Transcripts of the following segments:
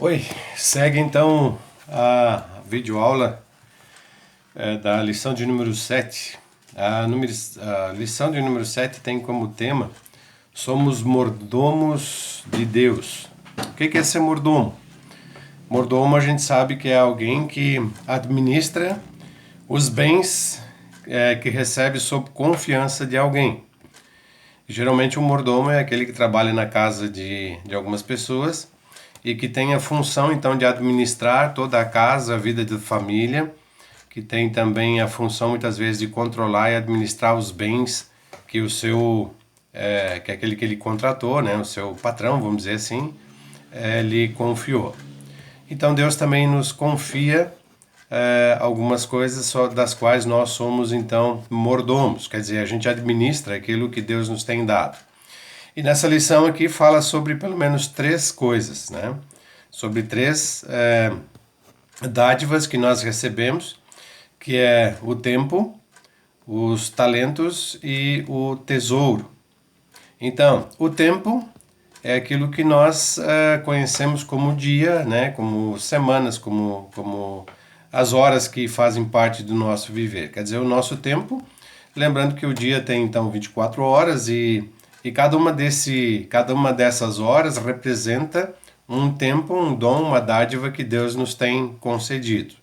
Oi, segue então a videoaula da lição de número 7. A lição de número 7 tem como tema: somos mordomos de Deus. O que é ser mordomo? Mordomo, a gente sabe que é alguém que administra os bens que recebe sob confiança de alguém. Geralmente o mordomo é aquele que trabalha na casa de algumas pessoas e que tem a função então de administrar toda a casa, a vida de família, que tem também a função muitas vezes de controlar e administrar os bens que o seu que é aquele que ele contratou, né, o seu patrão, vamos dizer assim, lhe confiou. Então Deus também nos confia algumas coisas das quais nós somos então mordomos, quer dizer, a gente administra aquilo que Deus nos tem dado. E nessa lição aqui fala sobre pelo menos três coisas, né? Sobre três dádivas que nós recebemos, que é o tempo, os talentos e o tesouro. Então, o tempo é aquilo que nós conhecemos como dia, né? Como semanas, como as horas que fazem parte do nosso viver. Quer dizer, o nosso tempo, lembrando que o dia tem então 24 horas e cada uma dessas horas representa um tempo, um dom, uma dádiva que Deus nos tem concedido.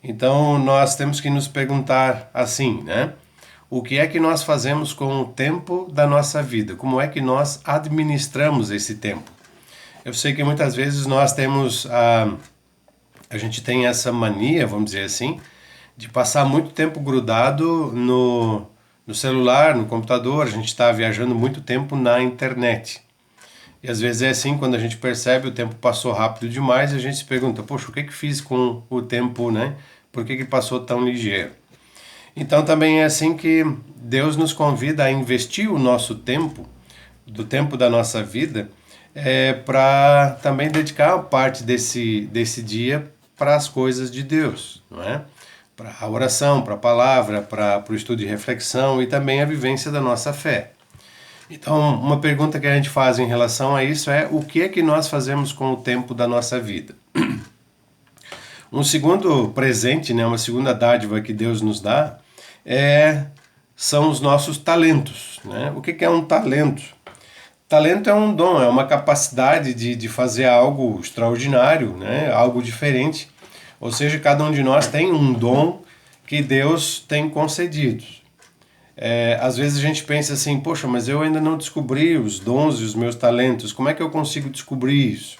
Então nós temos que nos perguntar assim, né? O que é que nós fazemos com o tempo da nossa vida? Como é que nós administramos esse tempo? Eu sei que muitas vezes nós temos a gente tem essa mania, vamos dizer assim, de passar muito tempo grudado no celular, no computador. A gente está viajando muito tempo na internet. E às vezes é assim, quando a gente percebe o tempo passou rápido demais, a gente se pergunta, poxa, o que fiz com o tempo, né? Por que passou tão ligeiro? Então também é assim que Deus nos convida a investir o nosso tempo, do tempo da nossa vida, para também dedicar parte desse dia para as coisas de Deus, não é? Para a oração, para a palavra, para o estudo e reflexão e também a vivência da nossa fé. Então, uma pergunta que a gente faz em relação a isso é: o que é que nós fazemos com o tempo da nossa vida? Um segundo presente, né, uma segunda dádiva que Deus nos dá são os nossos talentos, né? O que é um talento? Talento é um dom, é uma capacidade de fazer algo extraordinário, né? Algo diferente. Ou seja, cada um de nós tem um dom que Deus tem concedido. Às vezes a gente pensa assim, poxa, mas eu ainda não descobri os dons e os meus talentos, como é que eu consigo descobrir isso?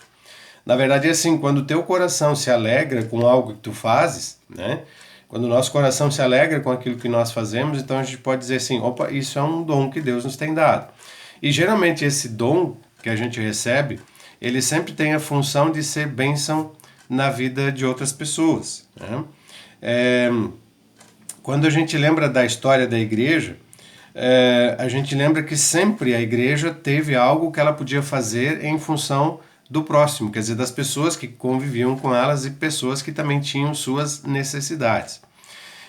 Na verdade é assim, quando o teu coração se alegra com algo que tu fazes, né? Quando o nosso coração se alegra com aquilo que nós fazemos, então a gente pode dizer assim, opa, isso é um dom que Deus nos tem dado. E geralmente esse dom que a gente recebe, ele sempre tem a função de ser bênção na vida de outras pessoas, né? Quando a gente lembra da história da igreja, a gente lembra que sempre a igreja teve algo que ela podia fazer em função do próximo, quer dizer, das pessoas que conviviam com elas e pessoas que também tinham suas necessidades.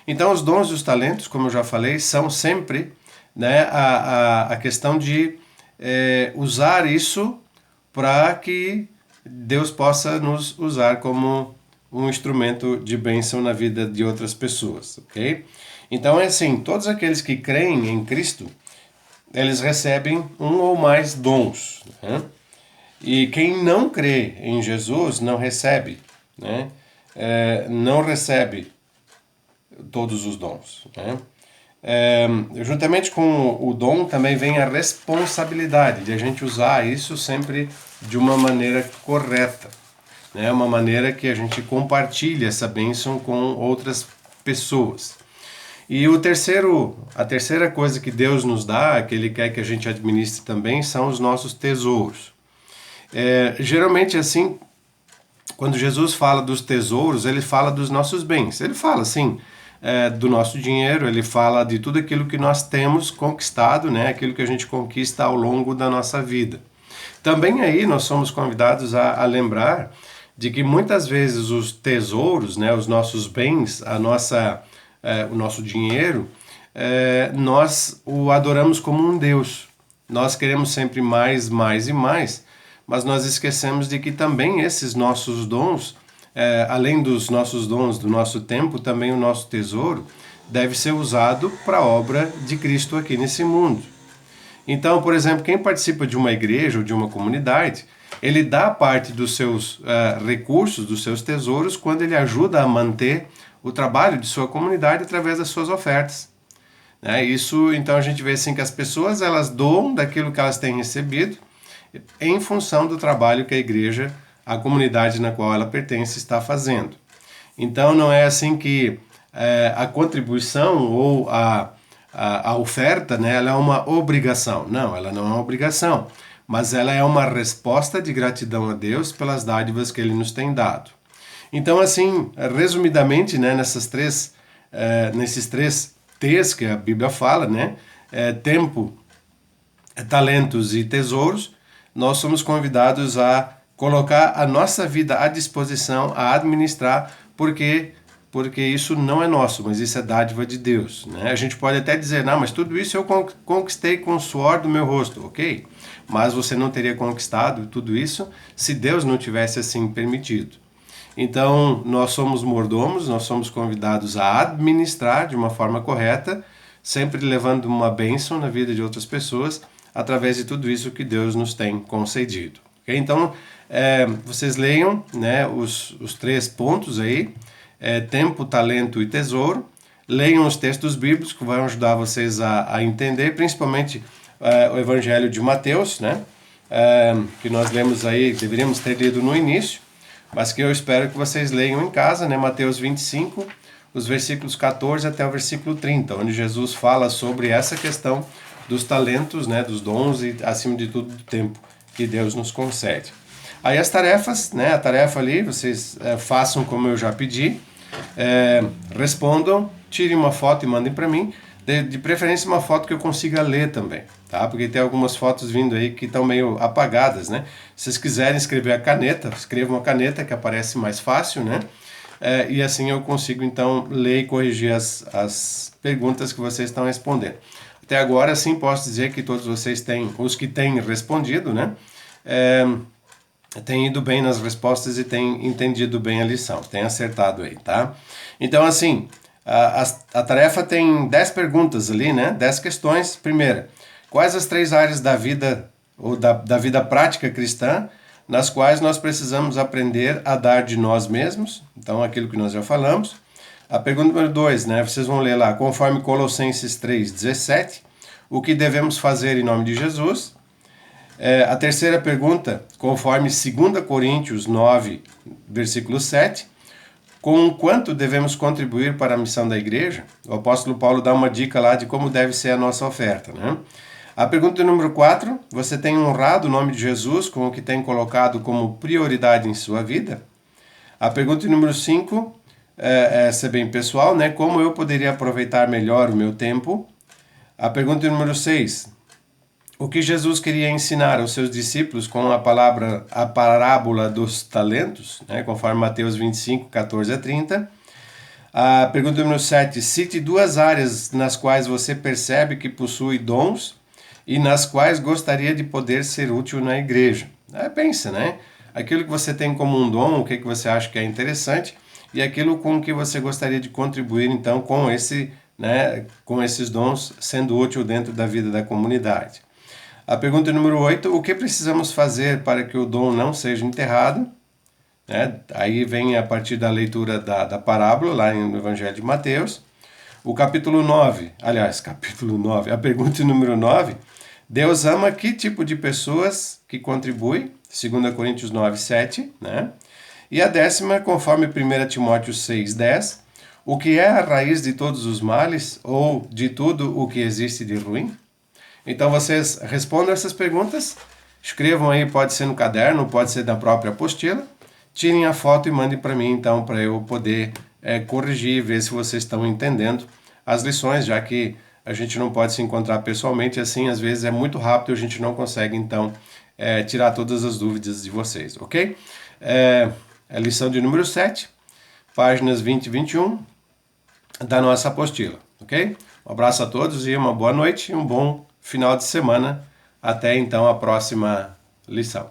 Então os dons e os talentos, como eu já falei, são sempre, né, a questão de usar isso para que Deus possa nos usar como um instrumento de bênção na vida de outras pessoas, ok? Então é assim, todos aqueles que creem em Cristo, eles recebem um ou mais dons, né? E quem não crê em Jesus não recebe, né? Não recebe todos os dons, né? Juntamente com o dom também vem a responsabilidade de a gente usar isso sempre de uma maneira correta, né? Uma maneira que a gente compartilhe essa bênção com outras pessoas. E a terceira coisa que Deus nos dá, que Ele quer que a gente administre também, são os nossos tesouros. Geralmente assim, quando Jesus fala dos tesouros, Ele fala dos nossos bens. Ele fala assim, do nosso dinheiro, Ele fala de tudo aquilo que nós temos conquistado, né? Aquilo que a gente conquista ao longo da nossa vida. Também aí nós somos convidados a lembrar de que muitas vezes os tesouros, né, os nossos bens, o nosso dinheiro, nós o adoramos como um Deus. Nós queremos sempre mais, mais e mais, mas nós esquecemos de que também esses nossos dons, além dos nossos dons, do nosso tempo, também o nosso tesouro, deve ser usado para a obra de Cristo aqui nesse mundo. Então, por exemplo, quem participa de uma igreja ou de uma comunidade, ele dá parte dos seus recursos, dos seus tesouros, quando ele ajuda a manter o trabalho de sua comunidade através das suas ofertas. Isso, então, a gente vê assim que as pessoas elas doam daquilo que elas têm recebido em função do trabalho que a igreja, a comunidade na qual ela pertence, está fazendo. Então, não é assim que a contribuição ou a oferta, né, ela é uma obrigação. Não, ela não é uma obrigação, mas ela é uma resposta de gratidão a Deus pelas dádivas que Ele nos tem dado. Então, assim, resumidamente, né, nesses três T's que a Bíblia fala, né, tempo, talentos e tesouros, nós somos convidados a colocar a nossa vida à disposição, a administrar, porque isso não é nosso, mas isso é dádiva de Deus. Né? A gente pode até dizer, não, mas tudo isso eu conquistei com o suor do meu rosto, ok? Mas você não teria conquistado tudo isso se Deus não tivesse assim permitido. Então, nós somos mordomos, nós somos convidados a administrar de uma forma correta, sempre levando uma bênção na vida de outras pessoas, através de tudo isso que Deus nos tem concedido. Okay? Então, vocês leiam, né, os 3 pontos aí, tempo, talento e tesouro. Leiam os textos bíblicos que vão ajudar vocês a entender, principalmente o Evangelho de Mateus, né, que nós lemos aí, deveríamos ter lido no início, mas que eu espero que vocês leiam em casa, né, Mateus 25, os versículos 14 até o versículo 30, onde Jesus fala sobre essa questão dos talentos, né, dos dons e, acima de tudo, do tempo que Deus nos concede. Aí as tarefas, né, a tarefa ali, vocês façam como eu já pedi, respondam, tirem uma foto e mandem para mim, de preferência uma foto que eu consiga ler também, tá? Porque tem algumas fotos vindo aí que estão meio apagadas, né? Se vocês quiserem escrever a caneta, escrevam a caneta que aparece mais fácil, né? E assim eu consigo então ler e corrigir as perguntas que vocês estão respondendo. Até agora sim posso dizer que todos vocês têm, os que têm respondido, né? Tem ido bem nas respostas e tem entendido bem a lição, tem acertado aí, tá? Então, assim, a tarefa tem 10 perguntas ali, né? 10 questões. Primeira, quais as 3 áreas da vida, ou da vida prática cristã, nas quais nós precisamos aprender a dar de nós mesmos? Então, aquilo que nós já falamos. A pergunta número 2, né? Vocês vão ler lá, conforme Colossenses 3:17, o que devemos fazer em nome de Jesus? A terceira pergunta, conforme 2 Coríntios 9, versículo 7, com quanto devemos contribuir para a missão da igreja? O apóstolo Paulo dá uma dica lá de como deve ser a nossa oferta, né? A pergunta número 4, você tem honrado o nome de Jesus com o que tem colocado como prioridade em sua vida? A pergunta número 5, essa é bem pessoal, né? Como eu poderia aproveitar melhor o meu tempo? A pergunta número 6, o que Jesus queria ensinar aos seus discípulos com a parábola dos talentos, né, conforme Mateus 25, 14 a 30. A pergunta número 7, cite 2 áreas nas quais você percebe que possui dons e nas quais gostaria de poder ser útil na igreja. Pensa, né? Aquilo que você tem como um dom, o que você acha que é interessante e aquilo com que você gostaria de contribuir, então, com esses dons, sendo útil dentro da vida da comunidade. A pergunta número 8, o que precisamos fazer para que o dom não seja enterrado? Aí vem a partir da leitura da parábola, lá no Evangelho de Mateus. O capítulo 9, a pergunta número 9, Deus ama que tipo de pessoas que contribui? 2 Coríntios 9, 7, né? E a 10ª, conforme 1 Timóteo 6, 10, o que é a raiz de todos os males ou de tudo o que existe de ruim? Então vocês respondam essas perguntas, escrevam aí, pode ser no caderno, pode ser na própria apostila, tirem a foto e mandem para mim, então, para eu poder corrigir e ver se vocês estão entendendo as lições, já que a gente não pode se encontrar pessoalmente, assim, às vezes é muito rápido, a gente não consegue, então, tirar todas as dúvidas de vocês, ok? A lição de número 7, páginas 20 e 21 da nossa apostila, ok? Um abraço a todos e uma boa noite e um bom final de semana. Até então a próxima lição.